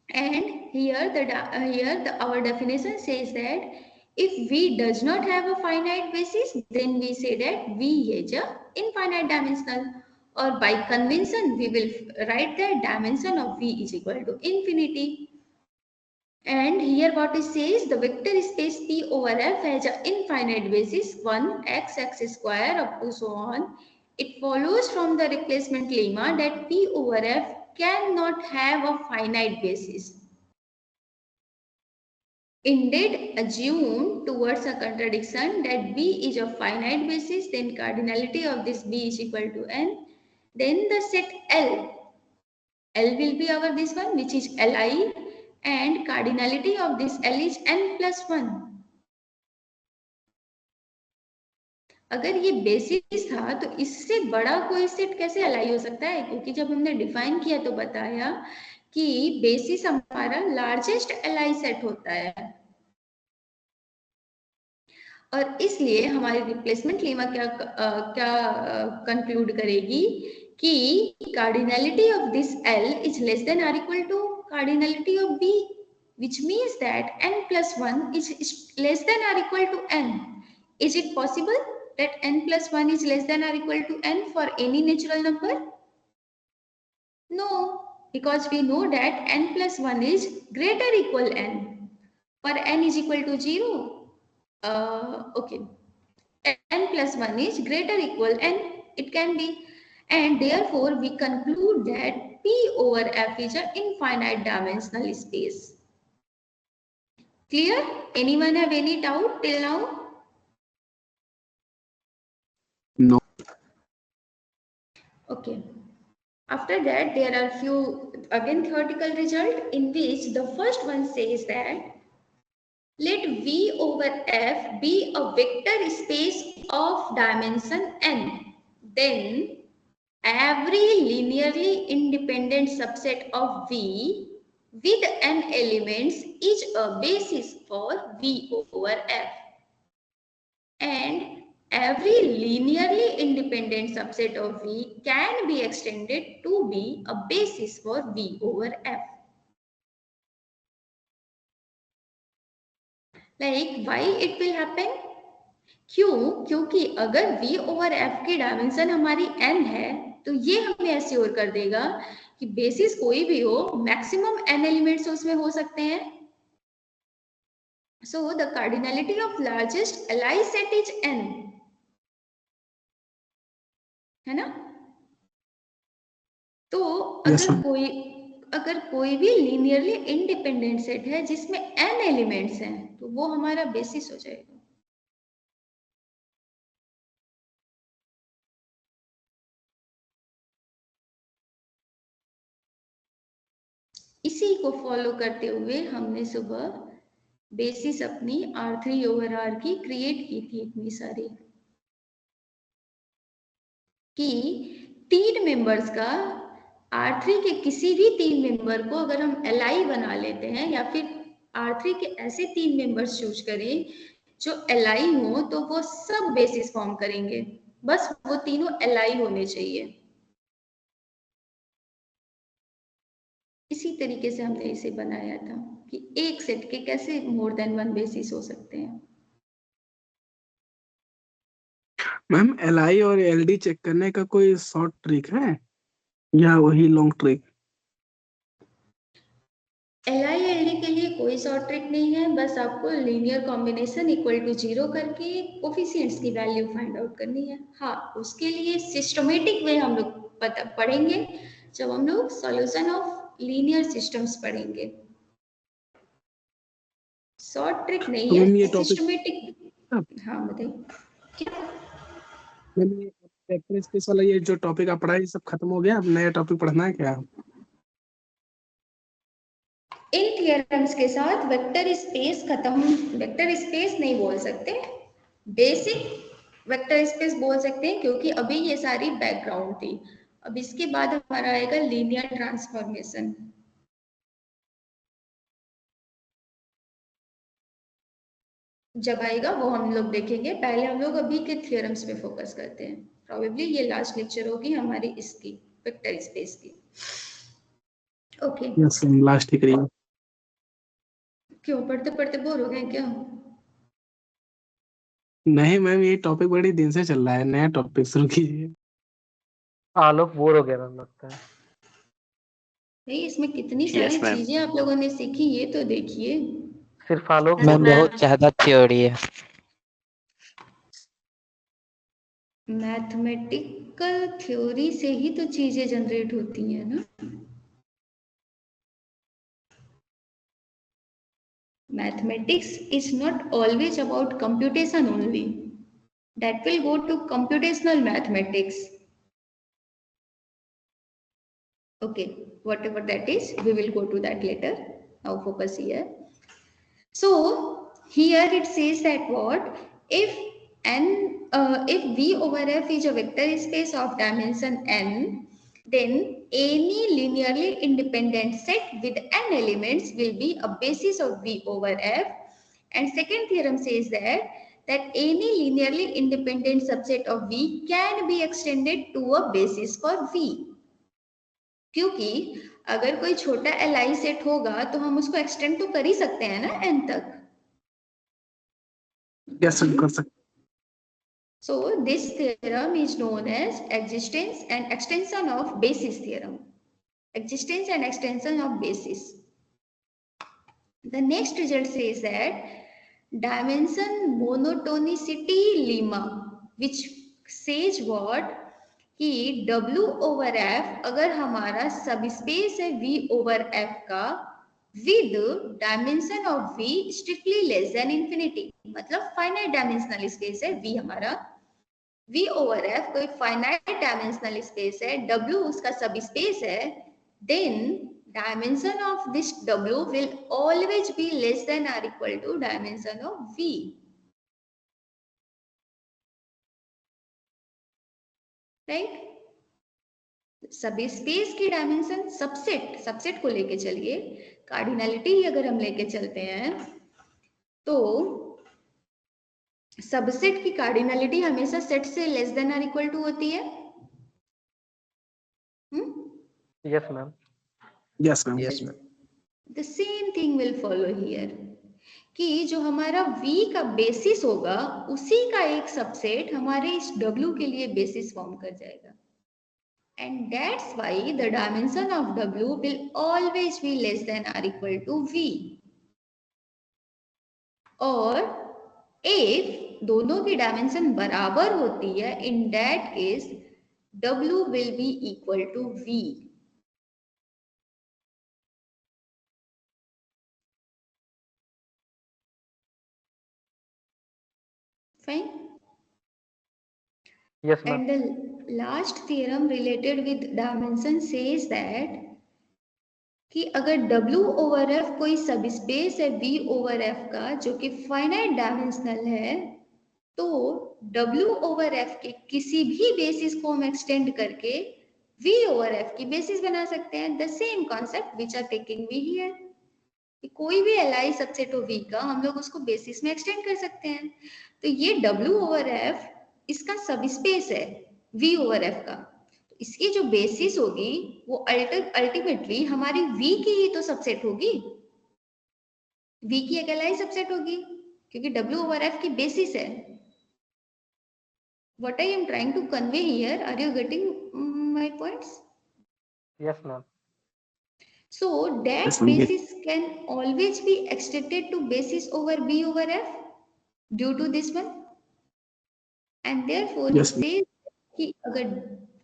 And here our definition says that if V does not have a finite basis, then we say that V is a infinite dimensional, or by convention we will write that dimension of V is equal to infinity. And here what it says, the vector space P over F has an infinite basis 1 x square up to so on. It follows from the replacement lemma that P over F cannot have a finite basis. Indeed, assume towards a contradiction that B is a finite basis, then cardinality of this B is equal to n. Then the set L will be our this one, which is Li, and cardinality of this L is n plus 1. अगर ये basis था तो इससे बड़ा कोई set कैसे अलाई हो सकता है? क्योंकि जब हमने डिफाइन किया तो बताया कि बेसिस हमारा लार्जेस्ट अलाई सेट होता है, और इसलिए हमारी रिप्लेसमेंट लेमा क्या कंक्लूड करेगी कि cardinality of this L is less than or equal to cardinality of B, which means that n plus 1 is less than or equal to n. Is it possible that n plus 1 is less than or equal to n for any natural number? No, because we know that n plus 1 is greater equal n, for n is equal to 0. Okay, n plus 1 is greater equal n, it can be, and therefore we conclude that P over F is an infinite dimensional space. Clear? Anyone have any doubt till now? No. Okay. After that, there are few again theoretical result in which the first one says that let V over F be a vector space of dimension n. Then every linearly independent subset of V with n elements is a basis for V over F. And every linearly independent subset of V can be extended to be a basis for V over F. Like why it will happen? क्यों? क्योंकि अगर V over F की dimension हमारी n है तो ये हमें assure कर देगा कि बेसिस कोई भी हो, मैक्सिमम n एलिमेंट्स उसमें हो सकते हैं. So the cardinality of largest Li set is n, है ना? तो Yes, अगर कोई भी लीनियरली इंडिपेंडेंट सेट है जिसमें n एलिमेंट्स हैं तो वो हमारा बेसिस हो जाएगा. इसी को फॉलो करते हुए हमने सुबह बेसिस अपनी R3 ओवर R की क्रिएट की थी इतनी सारी, कि 3 मेंबर्स का R3 के किसी भी 3 मेंबर को अगर हम Li बना लेते हैं या फिर R3 के ऐसे 3 मेंबर्स चूज करें जो Li हो, तो वो सब बेसिस फॉर्म करेंगे, बस वो तीनों Li होने चाहिए। इसी तरीके से हमने इसे बनाया था कि एक सेट के कैसे मोर देन वन बेसिस हो सकते हैं। मैम LI और LD चेक करने का कोई शॉर्ट ट्रिक है या वही लॉन्ग ट्रिक? Li LD के लिए कोई शॉर्ट ट्रिक नहीं है, बस आपको लीनियर कॉम्बिनेशन इक्वल टू 0 करके कोफिशिएंट्स की वैल्यू फाइंड आउट करनी है। हाँ, उसके लिए सिस्टमेटिक वे हम लोग पढ़ेंगे जब हम लोग सॉल्यूशन ऑफ लीनियर सिस्टम्स पढ़ेंगे। शॉर्ट ट्रिक नहीं तो मैम ये है, टॉपिक, सिस्टमेटिक। हाँ बताइए। मैम ये वेक्टर स्पेस वाला ये जो टॉपिक आप पढ़ाए ये सब खत्म हो गया, अब नया टॉपिक पढ़ना है क्या? इन थियरम्स के साथ वेक्टर स्पेस खत्म, वेक्टर स्पेस नहीं बोल सकते, बेसिक वेक्टर स्पेस बोल सकते हैं, क्योंकि अभी ये सारी बैकग्राउंड थी। अब इसके बाद हमारा आएगा लीनियर ट्रांसफॉर्मेशन। जब आएगा वो हम लोग देखेंगे, पहले हम लोग अभी के थियरम्स पे फोकस करते हैं। प्रोबेबली ये लास्ट लेक्चर होगी हमारी इसकी वेक्टर स्पेस की। ओके, यस मैम, लास्ट ही करिए। क्यों पढ़ते पढ़ते बोर हो गए क्या? नहीं मैम, ये टॉपिक बड़ी दिन से चल रहा है, नया टॉपिक शुरू कीजिए। आलोक बोर हो गया मैम लगता है। भाई इसमें कितनी Yes, सारी ma'am. चीजें आप लोगों ने सीखी, ये तो देखिए। सिर्फ आलोक मैम बोर हो बहुत ज्यादा थ्योरी है। मैथमेटिकल थ्योरी से ही तो चीजें जनरेट होती हैं ना। Mathematics is not always about computation only. That will go to computational mathematics. Okay, whatever that is, we will go to that later. Now focus here. So here it says that what if if V over F is a vector space of dimension n, then any linearly independent set with n elements will be a basis of V over F. And second theorem says that any linearly independent subset of V can be extended to a basis for V. क्योंकि अगर कोई छोटा Li set होगा तो हम उसको extend तो कर ही सकते हैं ना n तक। यस सर, कर सकते। So this theorem is known as existence and extension of basis theorem. Existence and extension of basis. The next result says that dimension monotonicity lemma, which says what कि W over F अगर हमारा सब space है V over F का with dimension of V strictly less than infinity, मतलब finite dimensional space है V हमारा, V over F कोई finite dimensional space है, W उसका सब स्पेस है, then dimension of this W will always be less than or equal to dimension of V. Right? सभी space की डायमेंशन सबसेट को लेके चलिए, कार्डिनलिटी ही अगर हम लेके चलते हैं तो सबसेट की कार्डिनलिटी हमेशा सेट से लेस देन और इक्वल टू होती है। Yes ma'am. Yes ma'am. Yes ma'am. The same thing will follow here कि जो हमारा V का बेसिस होगा उसी का एक सबसेट हमारे इस W के लिए बेसिस फॉर्म कर जाएगा। And that's why the dimension of W will always be less than or equal to V. और if दोनों की डायमेंशन बराबर होती है, in that case W will be equal to V. Fine. Yes ma'am. And the last theorem related with dimension says that कि अगर W over F कोई सब स्पेस है V ओवर F का जो कि फाइनाइट डायमेंशनल है, तो W ओवर F के किसी भी बेसिस को हम एक्सटेंड करके V ओवर F की बेसिस बना सकते हैं। The same concept which are taking we here, कोई भी Li सबसेट हो V का, हम लोग उसको बेसिस में एक्सटेंड कर सकते हैं। तो ये W ओवर F इसका सब स्पेस है V ओवर F का, तो इसकी जो बेसिस होगी वो अल्टीमेटली हमारी V की ही तो सबसेट होगी, V की एक Li सबसेट होगी, क्योंकि W ओवर F की बेसिस है। What I am trying to convey here, are you getting my points? Yes, ma'am. So that Yes, ma'am. basis can always be extended to basis over B over F due to this one, and therefore Yes, it says कि अगर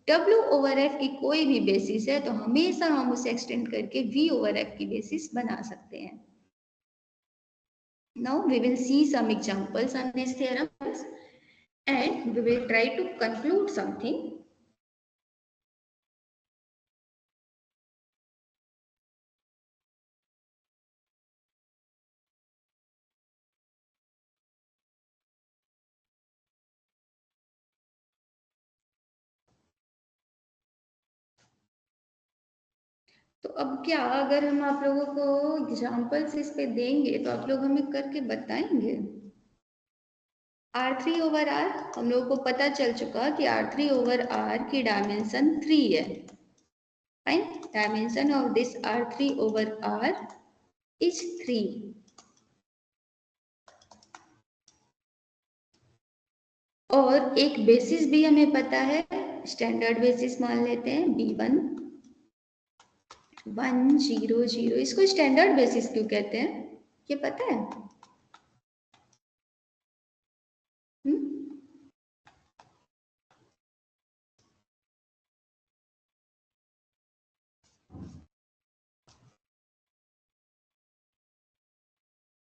W over F की कोई भी basis है तो हमेशा हम उसे एक्सटेंड करके V over F की बेसिस बना सकते हैं। Now we will see some examples on these theorems and we will try to conclude something. तो अब क्या अगर हम आप लोगों को एग्जाम्पल्स इस पे देंगे तो आप लोग हमें करके बताएंगे। R3 ओवर R हम लोगों को पता चल चुका कि R3 ओवर R की डायमेंशन 3 है। Fine, dimension of this R3 over R is 3। और एक बेसिस भी हमें पता है, स्टैंडर्ड बेसिस मान लेते हैं B1 1 0 0। इसको स्टैंडर्ड बेसिस क्यों कहते हैं ये पता है?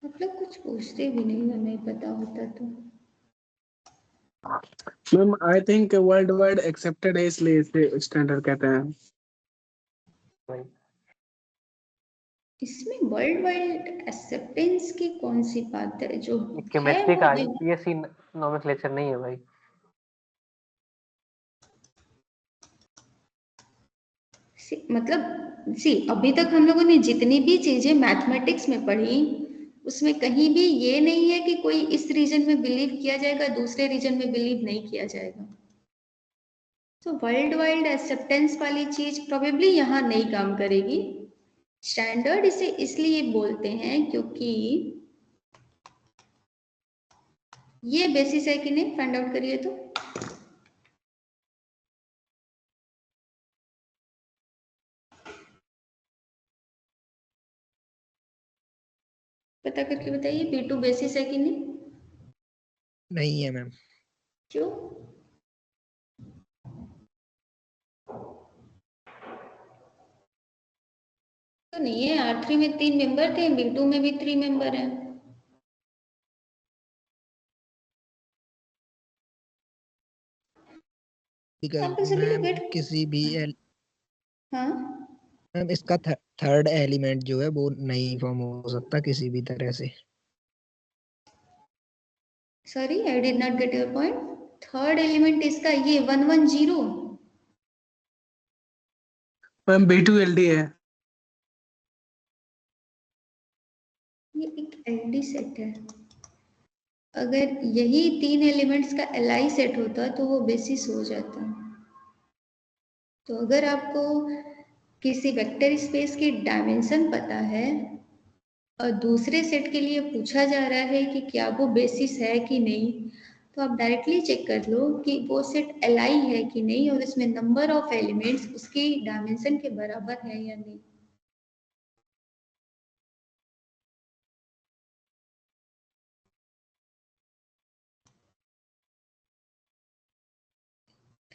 आप लोग कुछ पूछते भी नहीं, हमें पता होता तो। Ma'am I think world wide accepted है इसलिए इसे स्टैंडर्ड कहते हैं। इसमें वर्ल्ड वाइड एक्सेप्टेंस की कौन सी बात है? जो केमिस्ट्री है का वो IUPAC नोमेनक्लेचर नहीं है भाई। मतलब अभी तक हम लोगों ने जितनी भी चीजें मैथमेटिक्स में पढ़ी उसमें कहीं भी ये नहीं है कि कोई इस रीजन में बिलीव किया जाएगा दूसरे रीजन में बिलीव नहीं किया जाएगा। तो वर्ल्ड वाइड एक्सेप्टेंस वाली चीज प्रोबेबली यहाँ नहीं काम करेगी। स्टैंडर्ड इसे इसलिए बोलते हैं क्योंकि ये बेसिस है कि नहीं, फाइंड आउट करिए। तो पता करके बताइए B2 बेसिस है कि नहीं? नहीं है मैम। क्यों? तो नहीं है, R3 में 3 मेंबर थे, B2 में भी 3 मेंबर हैं। मैम किसी भी हाँ मैम इसका थर्ड एलिमेंट जो है वो नहीं फॉर्म हो सकता किसी भी तरह से। Sorry I did not get your point. Third element इसका ये 110 मैम B2LD है। ये एक LD सेट है। अगर यही 3 एलिमेंट्स का Li सेट होता तो वो बेसिस हो जाता। तो अगर आपको किसी वेक्टर स्पेस की डायमेंशन पता है और दूसरे सेट के लिए पूछा जा रहा है कि क्या वो बेसिस है कि नहीं, तो आप डायरेक्टली चेक कर लो कि वो सेट Li है कि नहीं और इसमें नंबर ऑफ एलिमेंट्स उसकी डायमेंशन के बराबर है या नहीं।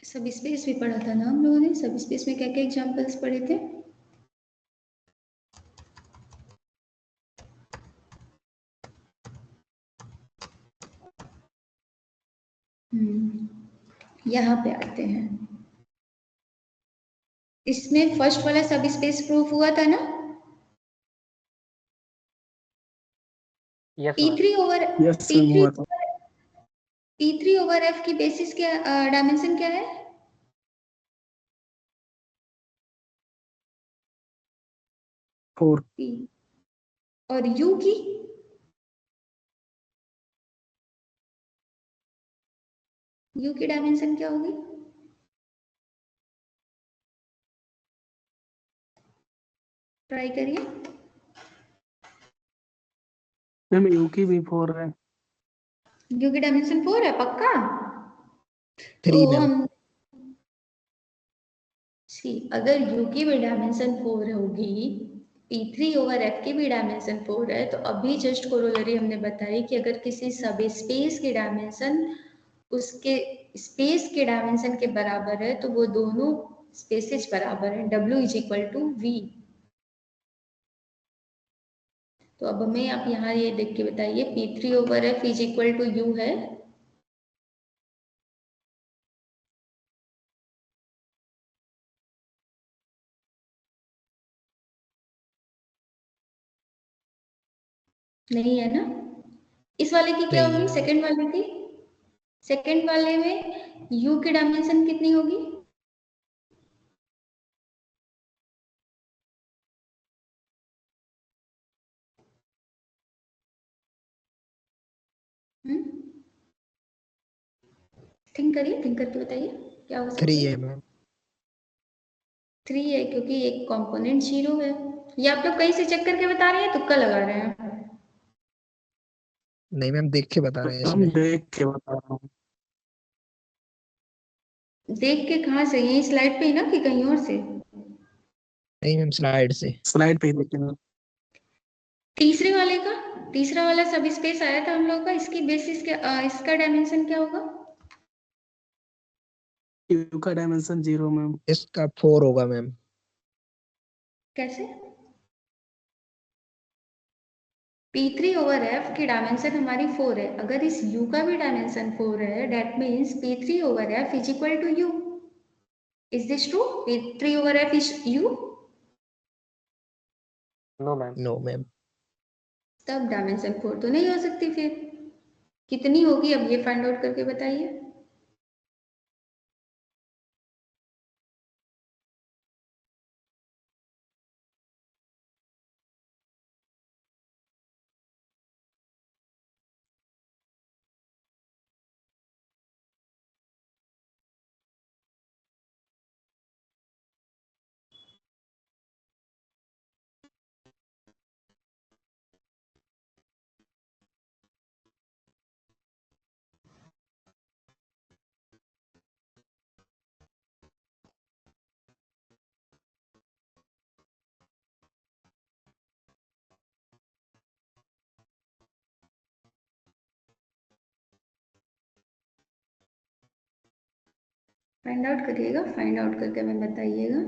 सब स्पेस भी पढ़ा था ना हम लोगों ने? सब स्पेस में क्या क्या एग्जांपल्स पढ़े थे? यहाँ पे आते हैं। इसमें फर्स्ट वाला सब स्पेस प्रूफ हुआ था ना? Yes ma'am. P3 over yes ma'am हुआ था। P3 ओवर F की बेसिस क्या, डायमेंशन क्या है? 4। P और U की डायमेंशन क्या होगी? ट्राई करिए। मैम यू की भी 4 है। U की डायमेंशन 4 है पक्का? 3 तो मैम। हम अगर U की भी डायमेंशन 4 होगी, P3 ओवर F की भी डायमेंशन 4 है, तो अभी जस्ट कोरोलरी हमने बताई कि अगर किसी सब स्पेस की डायमेंशन उसके स्पेस के डायमेंशन के बराबर है तो वो दोनों स्पेसेस बराबर है, W is equal to V। तो अब हमें आप यहाँ ये देख के बताइए P3 over F is equal to U है? नहीं है ना? इस वाले की क्या नहीं होगी? है। सेकंड वाले की? सेकंड वाले में U की डायमेंशन कितनी होगी? थिंक करिए, थिंक करके बताइए क्या हो सकता 3 है? है मैम। 3 है क्योंकि एक कंपोनेंट 0 है। ये आप लोग कहीं से चेक करके बता रहे हैं, तुक्का लगा रहे हैं? नहीं मैम, देख के बता रहे हैं हम इसमें। देख के बता रहा हूँ। देख के कहाँ से? यही स्लाइड पे ही ना कि कहीं और से? नहीं मैम, स्लाइड से। स्लाइड पे ही देखेंगे। तीसरे वाले का, तीसरा वाला सब स्पेस आया था हम लोग का, इसकी बेसिस क्या, इसका डायमेंशन क्या होगा? यू का डायमेंशन 0 मैम। इसका 4 होगा मैम। कैसे? P3 ओवर F की डायमेंशन हमारी 4 है, अगर इस U का भी डायमेंशन 4 है, that means P3 over F is equal to U। Is this true? P3 over F is U? No ma'am. No ma'am. तब डायमेंशन 4 तो नहीं हो सकती, फिर कितनी होगी अब ये फाइंड आउट करके बताइए। फाइंड आउट करिएगा, फाइंड आउट करके हमें बताइएगा।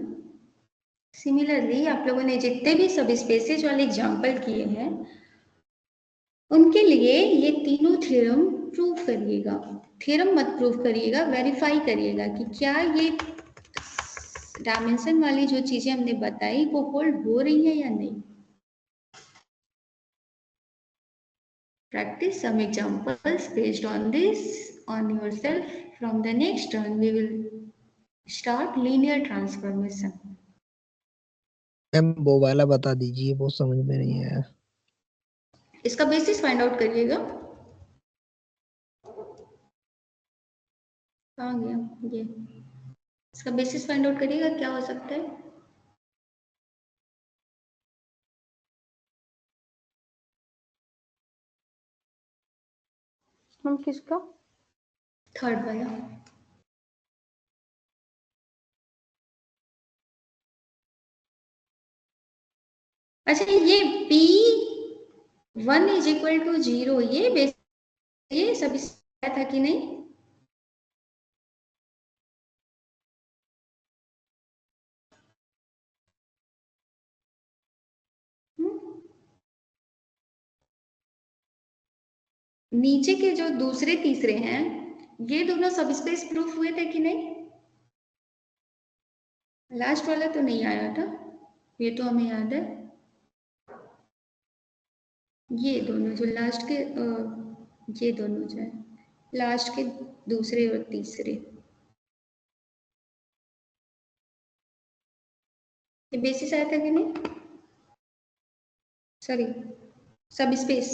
सिमिलरली आप लोगों ने जितने भी सब स्पेसेस वाले एग्जांपल किए हैं उनके लिए ये तीनों थ्योरम प्रूव करिएगा। थ्योरम मत प्रूव करिएगा, वेरीफाई करिएगा कि क्या ये डायमेंशन वाली जो चीजें हमने बताई वो होल्ड हो रही है या नहीं। Practice some examples based on this on yourself. From the next turn, we will start linear transformation. Ma'am वो वाला बता दीजिए, वो समझ में नहीं आया। इसका बेसिस फाइंड आउट करिएगा। कहाँ गया ये? इसका बेसिस फाइंड आउट करिएगा क्या हो सकता है। हम किसका? थर्ड वाला। अच्छा, ये P1 इज इक्वल टू 0 ये सब था कि नहीं? नीचे के जो दूसरे तीसरे हैं ये दोनों सब स्पेस प्रूफ हुए थे कि नहीं? लास्ट वाला तो नहीं आया था, ये तो हमें याद है। ये दोनों जो लास्ट के ये दोनों जो है लास्ट के दूसरे और तीसरे, ये बेसिस आया था कि नहीं? सॉरी, सब स्पेस।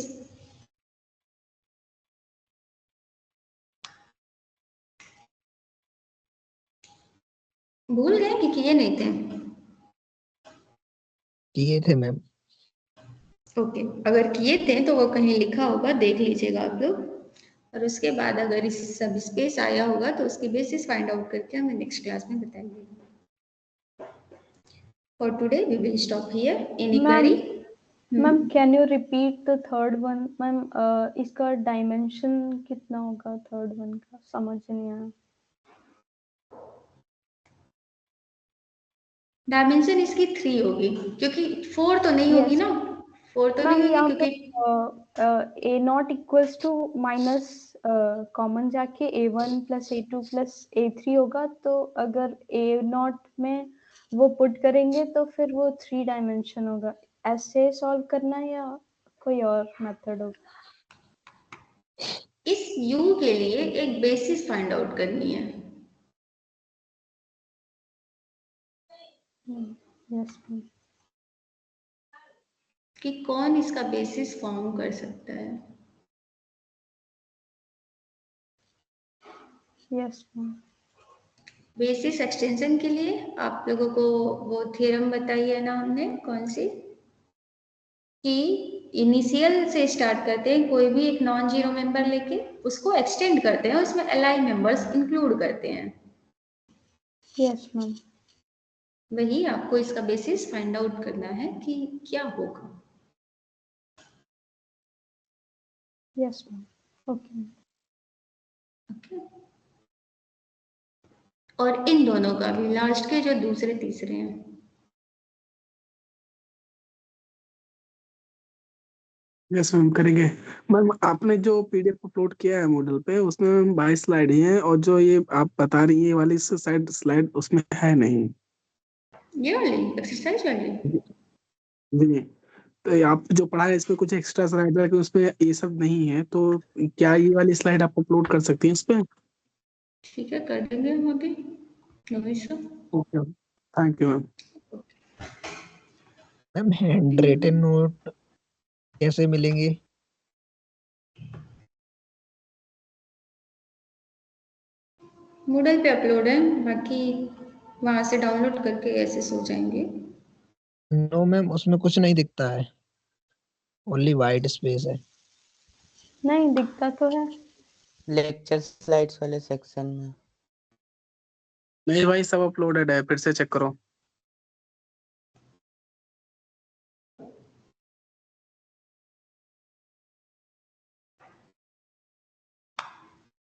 भूल गए कि किए नहीं थे? किए थे मैम। ओके, अगर किए थे तो वो कहीं लिखा होगा, देख लीजिएगा आप लोग। और उसके बाद अगर इस सब स्पेस आया होगा तो उसकी बेसिस फाइंड आउट करके हमें नेक्स्ट क्लास में बताएंगे। For today we will stop here. Any query? Ma'am can you repeat the third one? Ma'am इसका डायमेंशन कितना होगा थर्ड वन का? समझ नहीं आया। डायमेंशन इसकी 3 होगी, क्योंकि 4 तो नहीं होगी ना, 4 तो नहीं होगी क्योंकि A not equals to minus common जाके A1 plus A2 plus A3 होगा, तो अगर A नॉट में वो पुट करेंगे तो फिर वो 3 डायमेंशन होगा। ऐसे सॉल्व करना है या कोई और मेथड होगा? इस U के लिए एक बेसिस फाइंड आउट करनी है। Yes ma'am. कि कौन इसका बेसिस फॉर्म कर सकता है। Yes ma'am. बेसिस एक्सटेंशन के लिए आप लोगों को वो थ्योरम बताई है ना हमने, कौन सी, कि इनिशियल से स्टार्ट करते हैं, कोई भी एक नॉन जीरो मेंबर लेके उसको एक्सटेंड करते हैं, उसमें एलाई मेंबर्स इंक्लूड करते हैं। Yes ma'am. वही आपको इसका बेसिस फाइंड आउट करना है कि क्या होगा। Yes ma'am. ओके। और इन दोनों का भी लास्ट के जो दूसरे तीसरे हैं, यस मैम करेंगे। मैम आपने जो पीडीएफ अपलोड किया है मॉडल पे उसमें 22 स्लाइड ही हैं, और जो ये आप बता रही हैं ये वाली स्लाइड उसमें है नहीं। ये वाली एक्सरसाइज वाली जी, तो आप जो पढ़ा है इसमें कुछ एक्स्ट्रा स्लाइड है कि उसमें ये सब नहीं है, तो क्या ये वाली स्लाइड आप अपलोड कर सकती हैं इस पे? ठीक है, कर देंगे हम अभी। No issue. Okay, thank you ma'am. Ma'am hand written note कैसे मिलेंगे? मूडल पे अपलोड है, बाकी वहां से डाउनलोड करके ऐसे सो जाएंगे। नो मैम, उसमें कुछ नहीं दिखता है, ओनली वाइट स्पेस है। नहीं दिखता तो है। लेक्चर स्लाइड्स वाले सेक्शन में। नहीं भाई, सब अपलोडेड है, फिर से चेक करो।